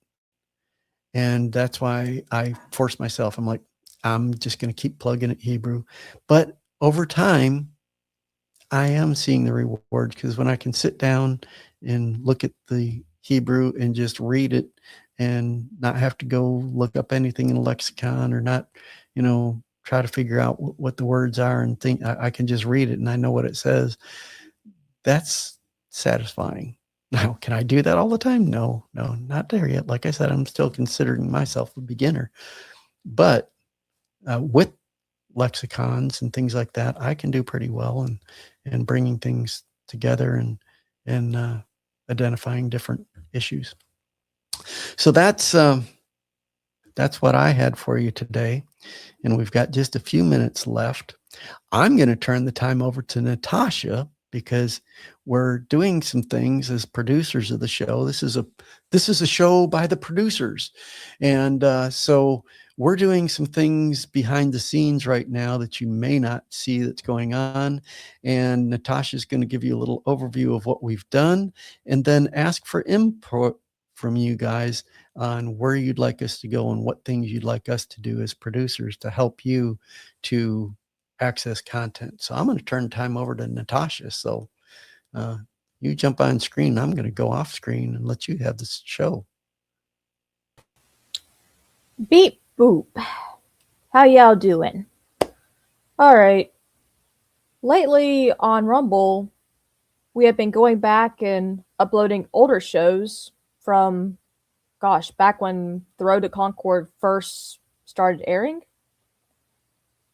And that's why I force myself. I'm like, I'm just going to keep plugging at Hebrew. But over time, I am seeing the reward, because when I can sit down and look at the Hebrew and just read it and not have to go look up anything in a lexicon, or not, try to figure out what the words are and think, I can just read it and I know what it says. That's satisfying. Now, can I do that all the time? No, not there yet. Like I said, I'm still considering myself a beginner. But with lexicons and things like that, I can do pretty well, and bringing things together and identifying different issues. So that's what I had for you today, and we've got just a few minutes left. I'm going to turn the time over to Natasha, because we're doing some things as producers of the show. This is a show by the producers, and so we're doing some things behind the scenes right now that you may not see that's going on. And Natasha's going to give you a little overview of what we've done, and then ask for input from you guys on where you'd like us to go and what things you'd like us to do as producers to help you to access content. So I'm going to turn time over to Natasha. So you jump on screen. I'm going to go off screen and let you have this show. Beep boop. How y'all doing? Alright. Lately on Rumble, we have been going back and uploading older shows from, back when The Road to Concord first started airing.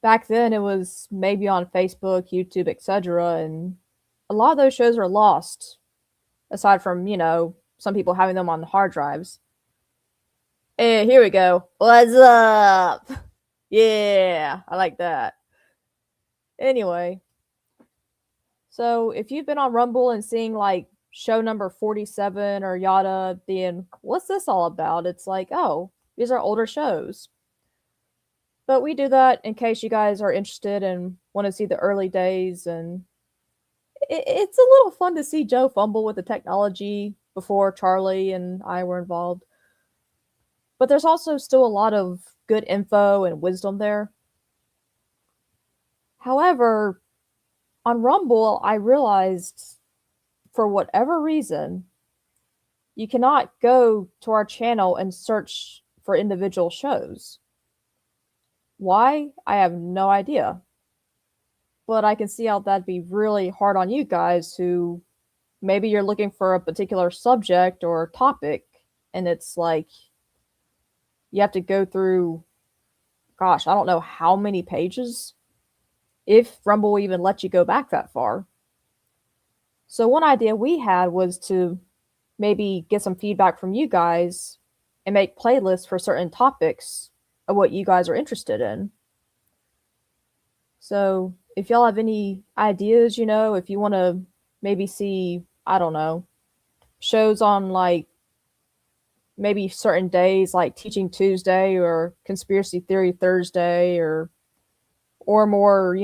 Back then it was maybe on Facebook, YouTube, etc., and a lot of those shows are lost, aside from, some people having them on the hard drives. Hey, here we go. What's up? Yeah, I like that. Anyway, so if you've been on Rumble and seeing like show number 47 or yada being, what's this all about? It's like, oh, these are older shows. But we do that in case you guys are interested and want to see the early days. And it's a little fun to see Joe fumble with the technology before Charlie and I were involved. But there's also still a lot of good info and wisdom there. However, on Rumble, I realized, for whatever reason, you cannot go to our channel and search for individual shows. Why? I have no idea. But I can see how that'd be really hard on you guys who maybe you're looking for a particular subject or topic, and it's like you have to go through, I don't know how many pages, if Rumble will even let you go back that far. So one idea we had was to maybe get some feedback from you guys and make playlists for certain topics of what you guys are interested in. So if y'all have any ideas, if you want to maybe see, I don't know, shows on like maybe certain days like Teaching Tuesday or Conspiracy Theory Thursday or more,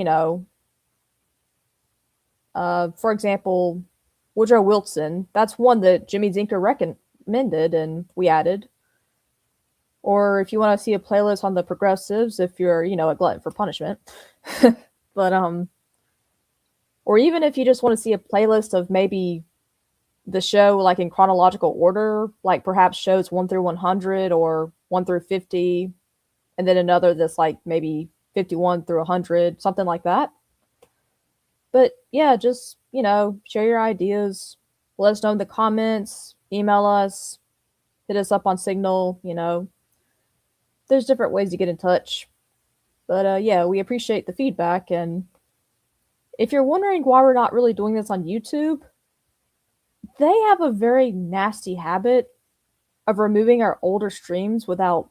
for example, Woodrow Wilson. That's one that Jimmy Zinker recommended and we added. Or if you want to see a playlist on the progressives, if you're, a glutton for punishment. But, or even if you just want to see a playlist of maybe the show like in chronological order, like perhaps shows 1 through 100 or 1 through 50, and then another that's like maybe 51 through 100, something like that. But yeah, just, share your ideas. Let us know in the comments, email us, hit us up on Signal, There's different ways to get in touch. But yeah, we appreciate the feedback. And if you're wondering why we're not really doing this on YouTube, they have a very nasty habit of removing our older streams without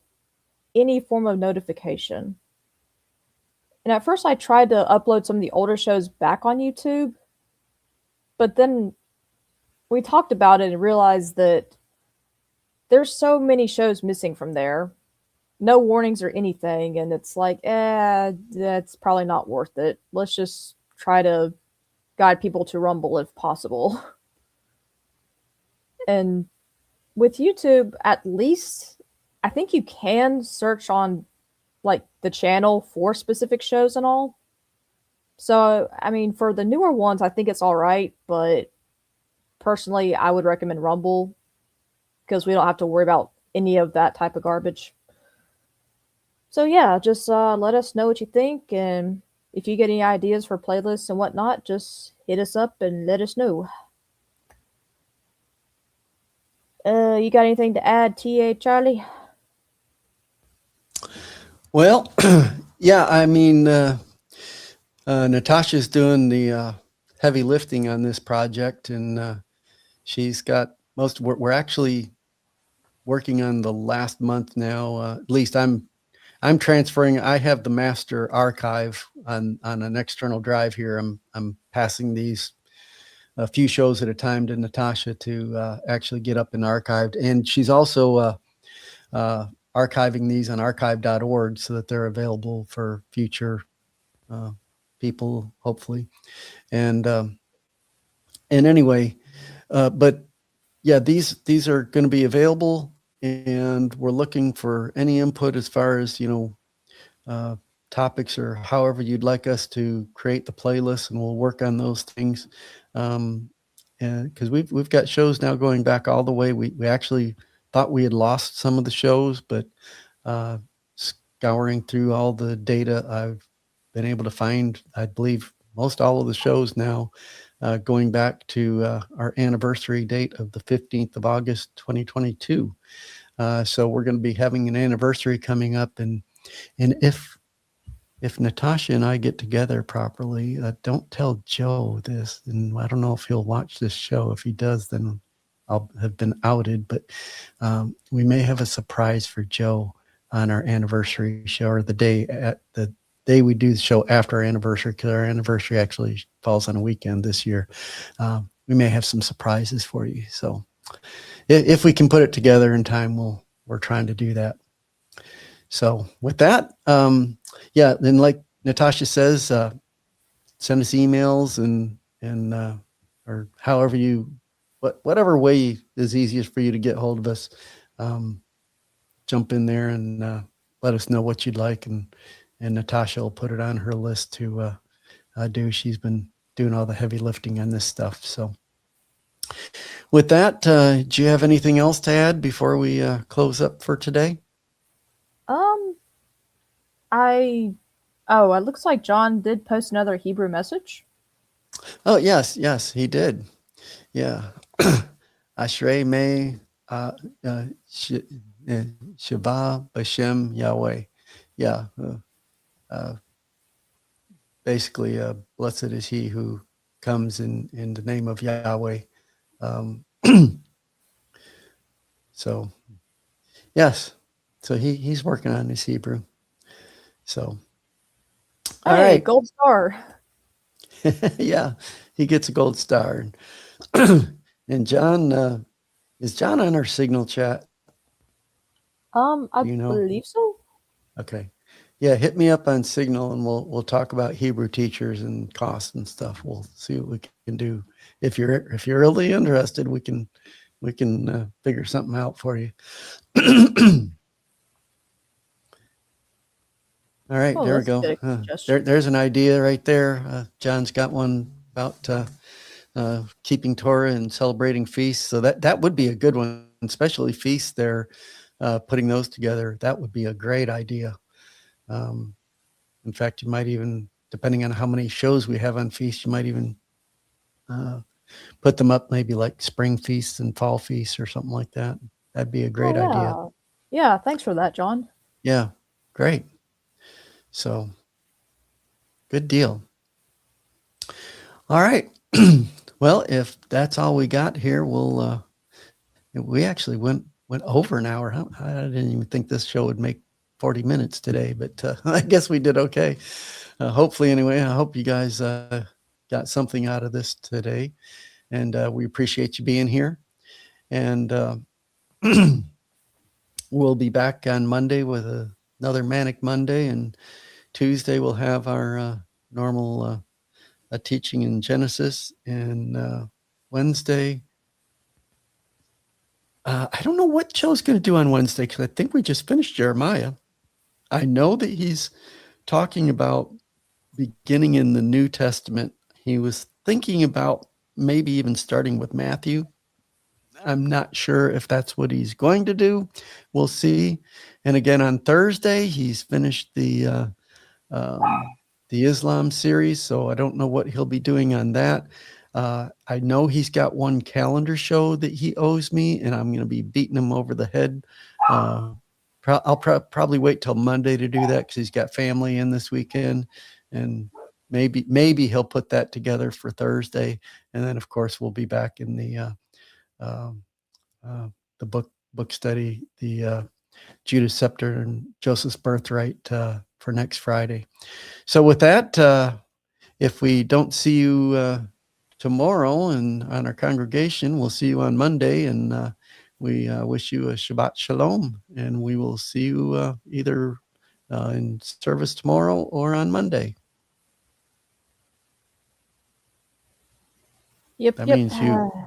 any form of notification. And at first, I tried to upload some of the older shows back on YouTube, but then we talked about it and realized that there's so many shows missing from there. No warnings or anything, and it's like, that's probably not worth it. Let's just try to guide people to Rumble if possible. And with YouTube, at least, I think you can search on like the channel for specific shows and all. So, I mean, for the newer ones, I think it's all right, but personally, I would recommend Rumble because we don't have to worry about any of that type of garbage. So yeah, just let us know what you think, and if you get any ideas for playlists and whatnot, just hit us up and let us know. You got anything to add, TA Charlie? Well, yeah, I mean, Natasha's doing the heavy lifting on this project, and she's got we're actually working on the last month now. At least I'm transferring. I have the master archive on an external drive here. I'm passing these a few shows at a time to Natasha to actually get up and archived. And she's also archiving these on archive.org so that they're available for future people, hopefully. And anyway, but yeah, these are going to be available, and we're looking for any input as far as, topics or however you'd like us to create the playlist, and we'll work on those things. And because we've got shows now going back all the way. We actually thought we had lost some of the shows, but scouring through all the data, I've been able to find, I believe, most all of the shows now, going back to our anniversary date of the 15th of August, 2022. So we're going to be having an anniversary coming up, and if Natasha and I get together properly, don't tell Joe this, and I don't know if he'll watch this show. If he does, then I'll have been outed, but we may have a surprise for Joe on our anniversary show, or the day we do the show after our anniversary, because our anniversary actually falls on a weekend this year. We may have some surprises for you. So if we can put it together in time, we're trying to do that. So with that, yeah, then like Natasha says, send us emails and or however whatever way is easiest for you to get hold of us. Jump in there and let us know what you'd like, and Natasha will put it on her list to do. She's been doing all the heavy lifting on this stuff. So with that, do you have anything else to add before we close up for today? It looks like John did post another Hebrew message. Oh, yes, he did. Yeah. Ashrei me Shabbat B'Shem Yahweh. Yeah. Basically, blessed is he who comes in the name of Yahweh. So, yes. So he's working on his Hebrew. So, all right. Gold star. Yeah, he gets a gold star. And John, is John on our Signal chat? I believe so. Okay. Yeah, hit me up on Signal, and we'll talk about Hebrew teachers and costs and stuff. We'll see what we can do. If you're really interested, we can figure something out for you. All right, there we go. There's an idea right there. John's got one about keeping Torah and celebrating feasts. So that would be a good one, especially feasts. They're putting those together. That would be a great idea. In fact, you might even, depending on how many shows we have on feasts, you might even put them up maybe like spring feasts and fall feasts or something like that. That'd be a great idea. Yeah, thanks for that, John. Yeah, great. So good deal. All right. Well, if that's all we got here, we actually went over an hour. I didn't even think this show would make 40 minutes today, but I guess we did okay. Hopefully, anyway. I hope you guys got something out of this today, and we appreciate you being here. And we'll be back on Monday with another Manic Monday, and Tuesday we'll have our normal teaching in Genesis, and Wednesday. I don't know what Joe's going to do on Wednesday because I think we just finished Jeremiah. I know that he's talking about beginning in the New Testament. He was thinking about maybe even starting with Matthew. I'm not sure if that's what he's going to do. We'll see. And again, on Thursday, he's finished the Islam series, so I don't know what he'll be doing on that. I know he's got one calendar show that he owes me, and I'm going to be beating him over the head. I'll probably wait till Monday to do that because he's got family in this weekend, and maybe he'll put that together for Thursday. And then, of course, we'll be back in the book study, the Judas Scepter and Joseph's Birthright for next Friday. So with that, if we don't see you tomorrow and on our congregation, we'll see you on Monday, and we wish you a Shabbat Shalom, and we will see you either in service tomorrow or on Monday. Yep. That means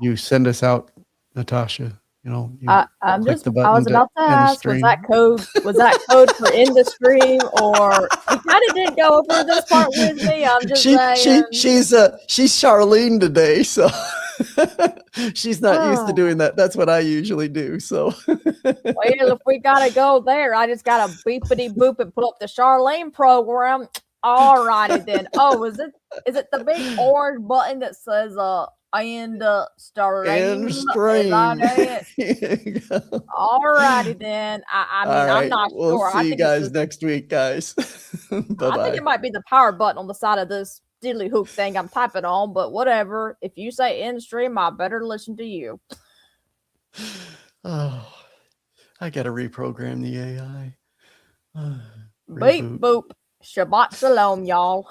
you send us out, Natasha. You know, I was about to ask, was that code for end the stream, or you kind of did go over this part with me? I'm just saying. She's Charlene today, so she's not used to doing that. That's what I usually do. So, well, if we gotta go there, I just gotta beepity boop and pull up the Charlene program. All righty then. Oh, is it the big orange button that says end stream? End stream. Alrighty then. I mean, right. I'm not we'll sure. See you guys next week, guys. Bye-bye. I think it might be the power button on the side of this diddly hoop thing I'm typing on, but whatever. If you say end stream, I better listen to you. Oh, I gotta reprogram the AI. Beep boop. Shabbat shalom, y'all.